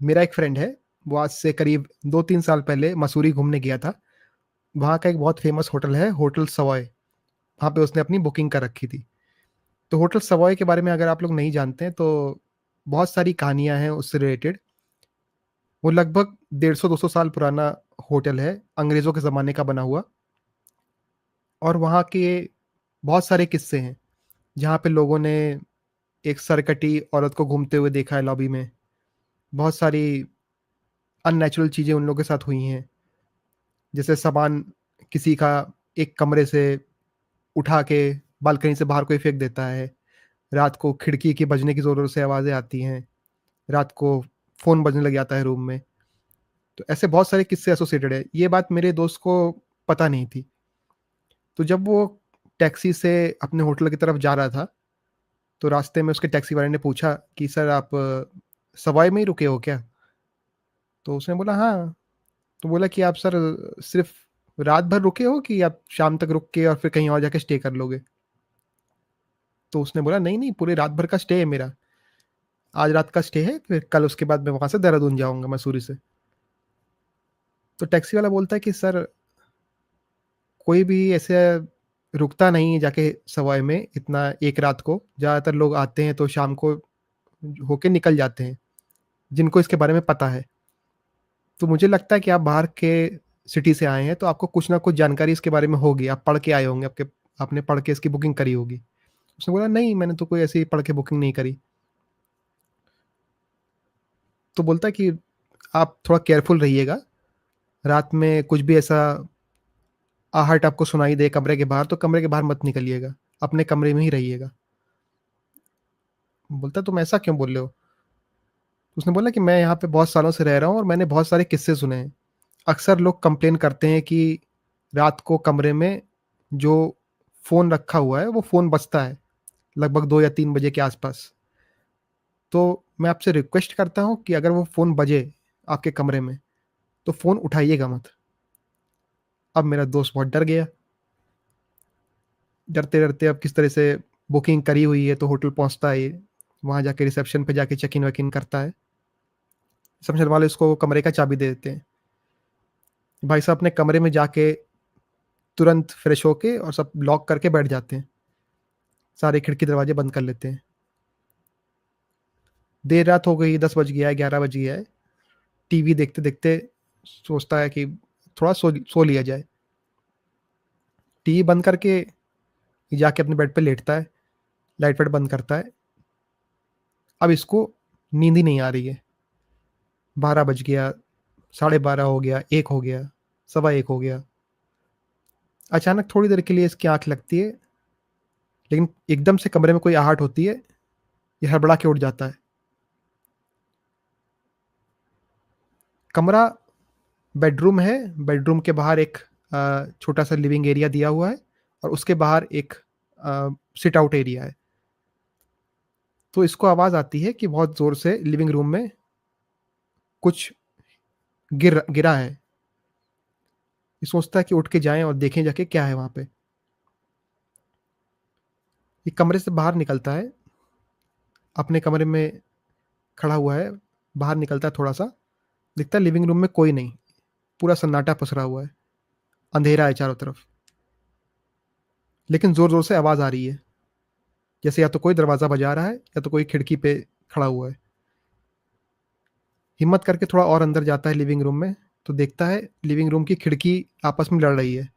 मेरा एक फ्रेंड है, वो आज से करीब 2-3 साल पहले मसूरी घूमने गया था। वहाँ का एक बहुत फ़ेमस होटल है, होटल सवॉय, वहाँ पे उसने अपनी बुकिंग कर रखी थी। तो होटल सवॉय के बारे में अगर आप लोग नहीं जानते हैं, तो बहुत सारी कहानियाँ हैं उससे रिलेटेड। वो लगभग 150-200 साल पुराना होटल है, अंग्रेज़ों के ज़माने का बना हुआ, और वहाँ के बहुत सारे किस्से हैं, जहाँ पे लोगों ने एक सरकटी औरत को घूमते हुए देखा है लॉबी में। बहुत सारी अननेचुरल चीज़ें उन लोगों के साथ हुई हैं। जैसे सामान किसी का एक कमरे से उठा के बालकनी से बाहर कोई फेंक देता है। रात को खिड़की के बजने की ज़ोरों से आवाज़ें आती हैं। रात को फ़ोन बजने लग जाता है रूम में। तो ऐसे बहुत सारे किस्से एसोसिएटेड है। ये बात मेरे दोस्त को पता नहीं थी। तो जब वो टैक्सी से अपने होटल की तरफ जा रहा था, तो रास्ते में उसके टैक्सी वाले ने पूछा कि सर आप सवाई में ही रुके हो क्या? तो उसने बोला हाँ। तो बोला कि आप सर सिर्फ़ रात भर रुके हो कि आप शाम तक रुक के और फिर कहीं और जाके स्टे कर लोगे? तो उसने बोला नहीं, नहीं पूरे रात भर का स्टे है मेरा। आज रात का स्टे है, फिर कल उसके बाद मैं वहाँ से देहरादून जाऊँगा मसूरी से। तो टैक्सी वाला बोलता है कि सर कोई भी ऐसे रुकता नहीं है जाके सवाई में इतना एक रात को। ज़्यादातर लोग आते हैं तो शाम को होके निकल जाते हैं, जिनको इसके बारे में पता है। तो मुझे लगता है कि आप बाहर के सिटी से आए हैं, तो आपको कुछ ना कुछ जानकारी इसके बारे में होगी। आप पढ़ के आए होंगे, आपने पढ़ के इसकी बुकिंग करी होगी। उसने बोला, "नहीं, मैंने तो कोई ऐसी पढ़ के बुकिंग नहीं करी।" तो बोलता है कि आप थोड़ा केयरफुल रहिएगा। रात में कुछ भी ऐसा आहट आपको सुनाई दे कमरे के बाहर, तो कमरे के बाहर मत निकलिएगा। अपने कमरे में ही रहिएगा। बोलता है, "तुम ऐसा क्यों बोल रहे हो?" उसने बोला कि मैं यहाँ पे बहुत सालों से रह रहा हूँ और मैंने बहुत सारे किस्से सुने हैं। अक्सर लोग कंप्लेन करते हैं कि रात को कमरे में जो फ़ोन रखा हुआ है, वो फ़ोन बजता है, लगभग 2 या 3 बजे के आस-पास। तो मैं आपसे रिक्वेस्ट करता हूँ कि अगर वो फ़ोन बजे आपके कमरे में, तो फ़ोन उठाइएगा मत। अब मेरा दोस्त बहुत डर गया। डरते-डरते अब किस तरह से बुकिंग करी हुई है, तो होटल पहुँचता है ये। वहाँ जाके रिसेप्शन पे जाके चेक इन वेक इन करता है। रिसेप्शन वाले उसको कमरे का चाबी दे देते हैं। भाई साहब अपने कमरे में जाके तुरंत फ्रेश होके और सब लॉक करके बैठ जाते हैं। सारे खिड़की दरवाजे बंद कर लेते हैं। देर रात हो गई, 10 बज गया है, 11 बज गया है। टीवी देखते-देखते सोचता है कि थोड़ा सो सो लिया जाए। टीवी बंद करके जाके अपने बेड पे लेटता है, लाइट-वाइट बंद करता है। अब इसको नींद ही नहीं आ रही है। 12 बज गया, साढ़े 12 हो गया, 1 हो गया, सवा 1 हो गया। अचानक थोड़ी देर के लिए इसकी आँख लगती है, लेकिन एकदम से कमरे में कोई आहट होती है, ये हड़बड़ा के उठ जाता है। कमरा बेडरूम है, बेडरूम के बाहर एक छोटा-सा लिविंग एरिया दिया हुआ है और उसके बाहर एक सिट आउट एरिया है। तो इसको आवाज़ आती है कि बहुत ज़ोर से लिविंग रूम में कुछ गिरा है। ये सोचता है कि उठ के जाएँ और देखें जाके क्या है वहाँ पे। ये कमरे से बाहर निकलता है, अपने कमरे में खड़ा हुआ है, बाहर निकलता है थोड़ा-सा, दिखता है लिविंग रूम में कोई नहीं, पूरा सन्नाटा पसरा हुआ है, अंधेरा है चारों तरफ। लेकिन ज़ोर-ज़ोर से आवाज़ आ रही है, जैसे या तो कोई दरवाज़ा बजा रहा है या तो कोई खिड़की पे खड़ा हुआ है। हिम्मत करके थोड़ा और अंदर जाता है लिविंग रूम में, तो देखता है लिविंग रूम की खिड़की आपस में लड़ रही है।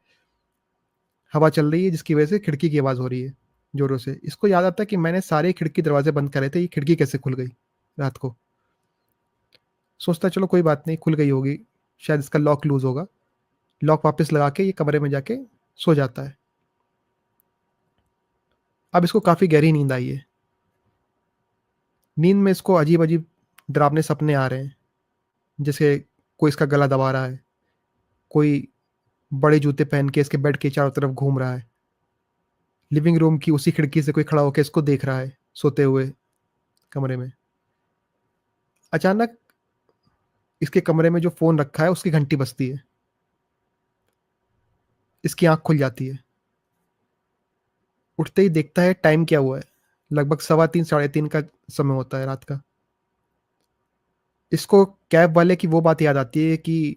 हवा चल रही है जिसकी वजह से खिड़की की आवाज़ हो रही है, ज़ोरों से। इसको याद आता है कि मैंने सारे खिड़की दरवाज़े बंद करे थे, ये खिड़की कैसे खुल गई रात को? सोचता है चलो कोई बात नहीं, खुल गई होगी, शायद इसका लॉक लूज़ होगा। लॉक वापस लगा के ये कमरे में जाके सो जाता है। अब इसको काफ़ी गहरी नींद आई है। नींद में इसको अजीब-अजीब डरावने सपने आ रहे हैं, जैसे कोई इसका गला दबा रहा है, कोई बड़े जूते पहन के इसके बेड के चारों तरफ घूम रहा है। लिविंग रूम की उसी खिड़की से कोई खड़ा होके इसको देख रहा है, सोते हुए कमरे में। अचानक इसके कमरे में जो फ़ोन रखा है, उसकी घंटी बजती है। इसकी आँख खुल जाती है। उठते ही देखता है टाइम क्या हुआ है, लगभग सवा 3 साढ़े 3 का समय होता है रात का। इसको कैब वाले की वो बात याद आती है कि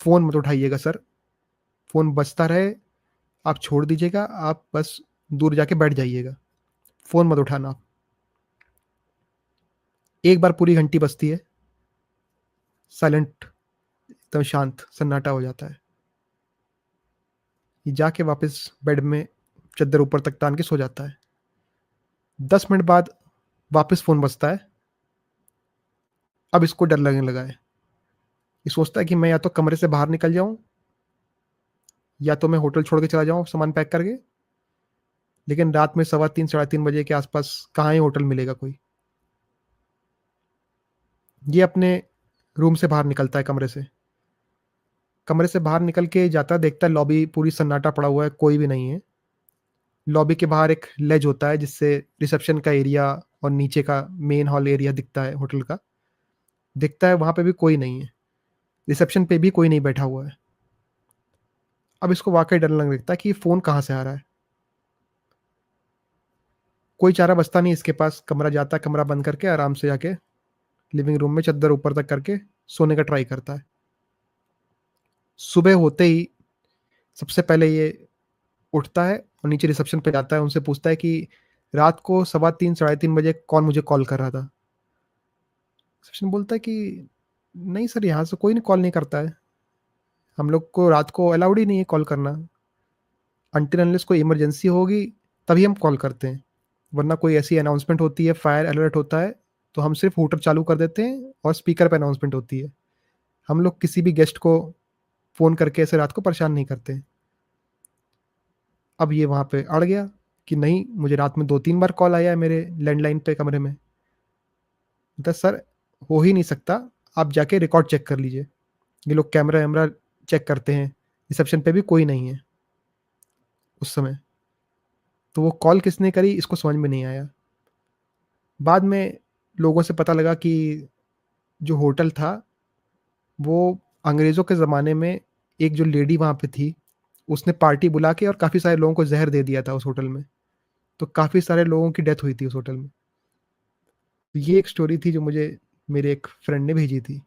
फ़ोन मत उठाइएगा सर, फ़ोन बजता रहे, आप छोड़ दीजिएगा, आप बस दूर जाके बैठ जाइएगा, फ़ोन मत उठाना आप। एक बार पूरी घंटी बजती है, साइलेंट, एकदम शांत, सन्नाटा हो जाता है। ये जाके वापस बेड में चद्दर ऊपर तक तान के सो जाता है। 10 मिनट बाद वापस फ़ोन बजता है, अब इसको डर लगने लगा है। ये सोचता है कि मैं या तो कमरे से बाहर निकल जाऊँ, या तो मैं होटल छोड़ के चला जाऊँ सामान पैक करके, लेकिन रात में 3:15 साढ़े 3 बजे के आसपास कहाँ ही होटल मिलेगा कोई। ये अपने रूम से बाहर निकलता है कमरे से। कमरे से बाहर निकल के जाता है, देखता है लॉबी पूरी सन्नाटा पड़ा हुआ है, कोई भी नहीं है। लॉबी के बाहर एक लेज होता है जिससे रिसेप्शन का एरिया और नीचे का मेन हॉल एरिया दिखता है होटल का। दिखता है वहाँ पे भी कोई नहीं है। रिसेप्शन पे भी कोई नहीं बैठा हुआ है। अब इसको वाक़ई डर लगने लगता है कि ये फ़ोन कहाँ से आ रहा है। कोई चारा बचता नहीं इसके पास, कमरा जाता है, कमरा बंद करके आराम से जाके लिविंग रूम में चद्दर ऊपर तक करके सोने का ट्राई करता है। सुबह होते ही सबसे पहले ये उठता है और नीचे रिसेप्शन पे जाता है, उनसे पूछता है कि रात को 3:15 साढ़े 3 बजे कौन मुझे कॉल कर रहा था? रिसेप्शन बोलता है कि नहीं सर, यहाँ से कोई नहीं कॉल नहीं करता है। हम लोग को रात को अलाउड ही नहीं है कॉल करना। अनटिल अनलेस कोई इमरजेंसी होगी तभी हम कॉल करते हैं। वरना कोई ऐसी अनाउंसमेंट होती है, फायर अलर्ट होता है, तो हम सिर्फ हूटर चालू कर देते हैं और स्पीकर पे अनाउंसमेंट होती है। हम लोग किसी भी गेस्ट को फ़ोन करके ऐसे रात को परेशान नहीं करते। अब ये वहाँ पे अड़ गया कि नहीं, मुझे रात में 2-3 बार कॉल आया है मेरे लैंडलाइन पे कमरे में। बोलता है सर, हो ही नहीं सकता, आप जाके रिकॉर्ड चेक कर लीजिए। ये लोग कैमरा-वैमरा चेक करते हैं, रिसेप्शन पे भी कोई नहीं है उस समय। तो वो कॉल किसने करी इसको समझ में नहीं आया। बाद में लोगों से पता लगा कि जो होटल था, वो अंग्रेज़ों के ज़माने में एक जो लेडी वहाँ पे थी, उसने पार्टी बुला के और काफ़ी सारे लोगों को ज़हर दे दिया था उस होटल में। तो काफ़ी सारे लोगों की डेथ हुई थी उस होटल में। ये एक स्टोरी थी जो मुझे मेरे एक फ्रेंड ने भेजी थी।